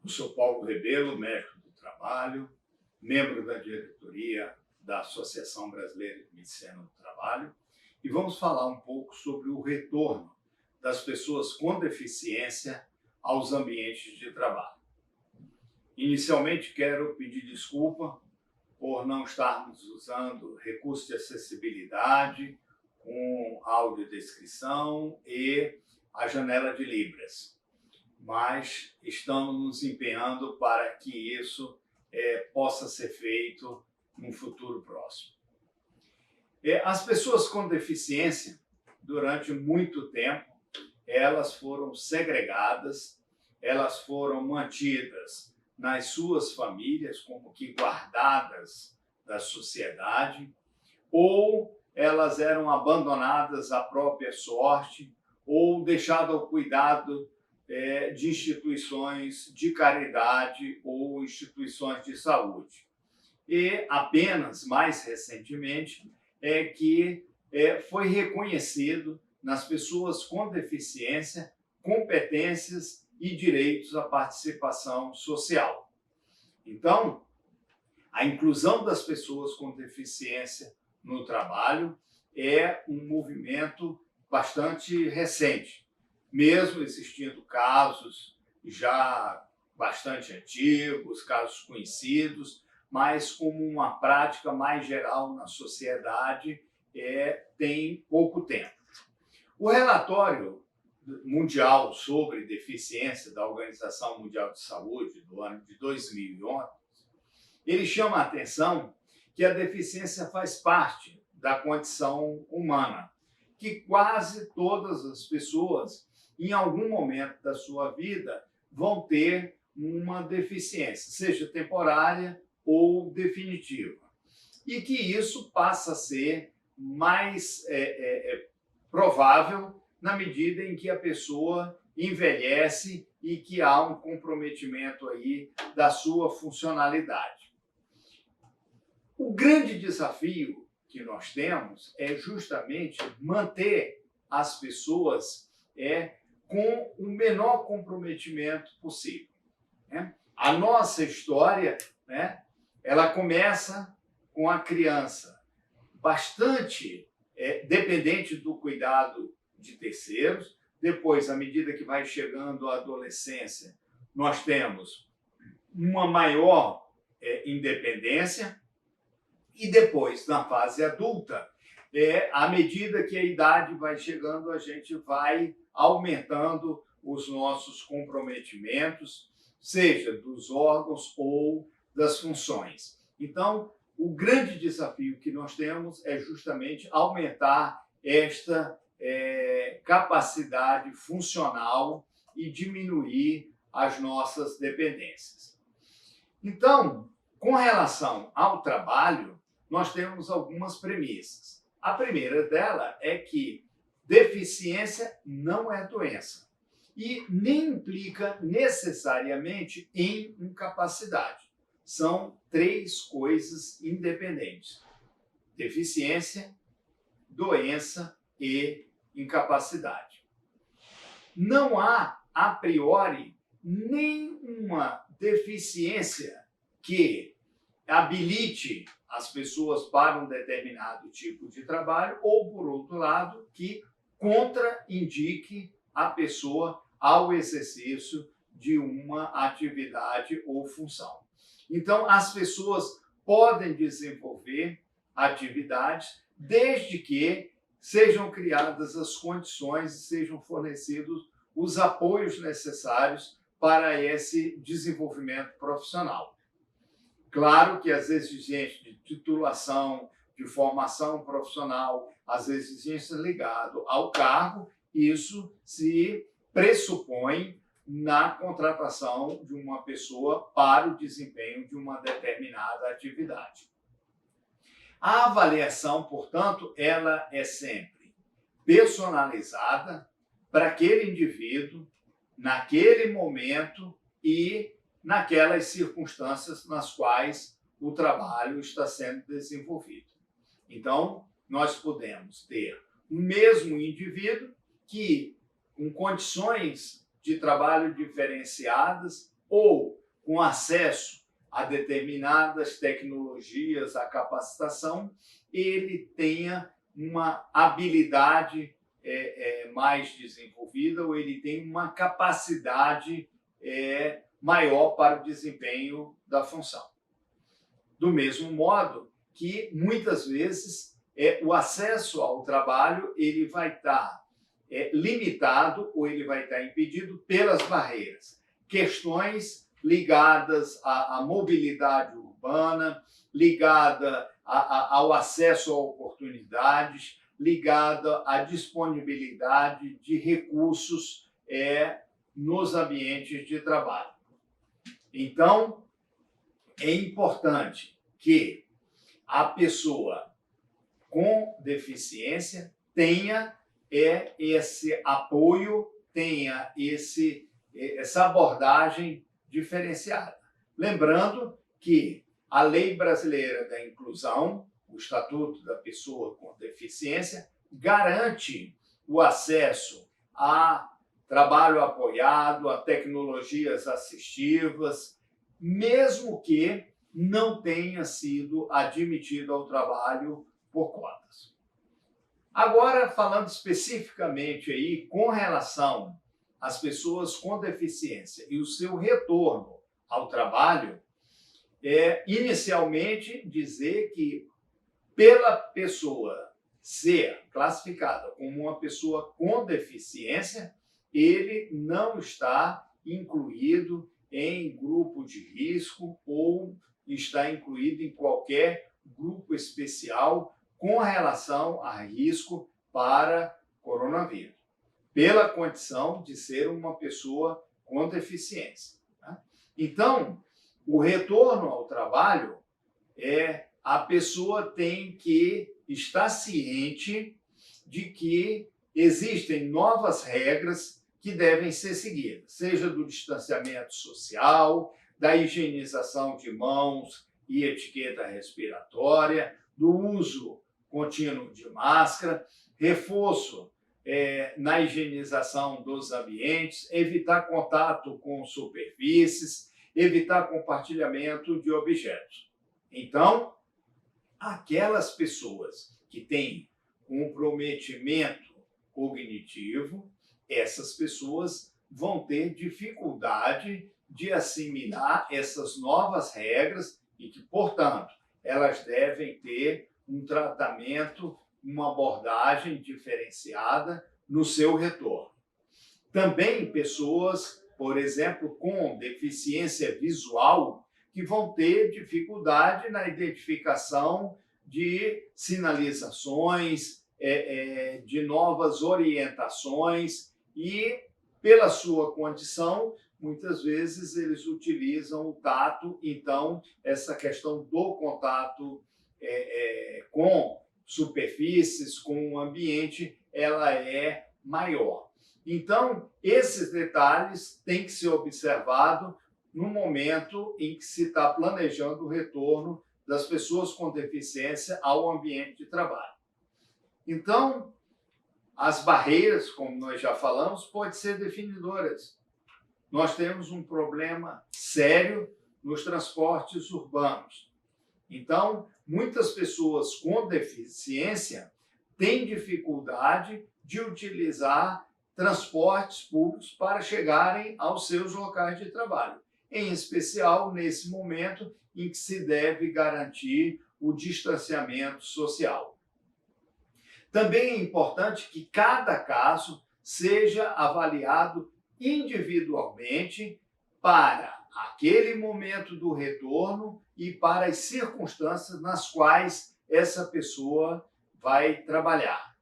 Eu sou Paulo Rebelo, médico do trabalho, membro da diretoria da Associação Brasileira de Medicina do Trabalho, e vamos falar um pouco sobre o retorno das pessoas com deficiência aos ambientes de trabalho. Inicialmente, quero pedir desculpa por não estarmos usando recursos de acessibilidade com audiodescrição e a janela de Libras, mas estamos nos empenhando para que isso possa ser feito no futuro próximo. As pessoas com deficiência, durante muito tempo, elas foram segregadas, elas foram mantidas nas suas famílias, como que guardadas da sociedade, ou elas eram abandonadas à própria sorte, ou deixadas ao cuidado de instituições de caridade ou instituições de saúde. E apenas mais recentemente que foi reconhecido nas pessoas com deficiência competências e direitos à participação social. Então, a inclusão das pessoas com deficiência no trabalho é um movimento bastante recente, mesmo existindo casos já bastante antigos, casos conhecidos, mas como uma prática mais geral na sociedade tem pouco tempo. O relatório mundial sobre deficiência da Organização Mundial de Saúde do ano de 2011, ele chama a atenção que a deficiência faz parte da condição humana, que quase todas as pessoas, em algum momento da sua vida, vão ter uma deficiência, seja temporária ou definitiva. E que isso passa a ser mais provável na medida em que a pessoa envelhece e que há um comprometimento aí da sua funcionalidade. O grande desafio que nós temos é justamente manter as pessoas com o menor comprometimento possível. A nossa história, ela começa com a criança bastante dependente do cuidado de terceiros. Depois, à medida que vai chegando a adolescência, nós temos uma maior independência. E depois, na fase adulta, à medida que a idade vai chegando, a gente vai aumentando os nossos comprometimentos, seja dos órgãos ou das funções. Então, o grande desafio que nós temos é justamente aumentar esta capacidade funcional e diminuir as nossas dependências. Então, com relação ao trabalho, nós temos algumas premissas. A primeira dela é que deficiência não é doença e nem implica necessariamente em incapacidade. São três coisas independentes: deficiência, doença e incapacidade. Não há, a priori, nenhuma deficiência que habilite as pessoas para um determinado tipo de trabalho ou, por outro lado, que contraindique a pessoa ao exercício de uma atividade ou função. Então, as pessoas podem desenvolver atividades desde que sejam criadas as condições e sejam fornecidos os apoios necessários para esse desenvolvimento profissional. Claro que as exigências de titulação, de formação profissional, as exigências ligadas ao cargo, isso se pressupõe na contratação de uma pessoa para o desempenho de uma determinada atividade. A avaliação, portanto, ela é sempre personalizada para aquele indivíduo, naquele momento e naquelas circunstâncias nas quais o trabalho está sendo desenvolvido. Então, nós podemos ter o mesmo indivíduo que, com condições de trabalho diferenciadas ou com acesso a determinadas tecnologias, a capacitação, ele tenha uma habilidade mais desenvolvida, ou ele tem uma capacidade maior para o desempenho da função. Do mesmo modo que, muitas vezes, o acesso ao trabalho ele vai estar limitado ou ele vai estar impedido pelas barreiras. Questões ligadas à mobilidade urbana, ligada ao acesso a oportunidades, ligada à disponibilidade de recursos nos ambientes de trabalho. Então, é importante que a pessoa com deficiência tenha esse apoio, tenha essa abordagem diferenciada. Lembrando que a Lei Brasileira da Inclusão, o Estatuto da Pessoa com Deficiência, garante o acesso a trabalho apoiado, a tecnologias assistivas, mesmo que não tenha sido admitido ao trabalho por cotas. Agora, falando especificamente aí com relação às pessoas com deficiência e o seu retorno ao trabalho, inicialmente dizer que pela pessoa ser classificada como uma pessoa com deficiência, ele não está incluído em grupo de risco ou está incluído em qualquer grupo especial com relação a risco para coronavírus, pela condição de ser uma pessoa com deficiência. Então, o retorno ao trabalho a pessoa tem que estar ciente de que existem novas regras que devem ser seguidas, seja do distanciamento social, da higienização de mãos e etiqueta respiratória, do uso contínuo de máscara, reforço na higienização dos ambientes, evitar contato com superfícies, evitar compartilhamento de objetos. Então, aquelas pessoas que têm comprometimento cognitivo, essas pessoas vão ter dificuldade de assimilar essas novas regras e que, portanto, elas devem ter um tratamento, uma abordagem diferenciada no seu retorno. Também pessoas, por exemplo, com deficiência visual, que vão ter dificuldade na identificação de sinalizações, de novas orientações e, pela sua condição, muitas vezes eles utilizam o tato, então essa questão do contato com superfícies, com o ambiente, ela é maior. Então, esses detalhes têm que ser observados no momento em que se está planejando o retorno das pessoas com deficiência ao ambiente de trabalho. Então, as barreiras, como nós já falamos, podem ser definidoras. Nós temos um problema sério nos transportes urbanos. Então, muitas pessoas com deficiência têm dificuldade de utilizar transportes públicos para chegarem aos seus locais de trabalho, em especial nesse momento em que se deve garantir o distanciamento social. Também é importante que cada caso seja avaliado individualmente para aquele momento do retorno e para as circunstâncias nas quais essa pessoa vai trabalhar.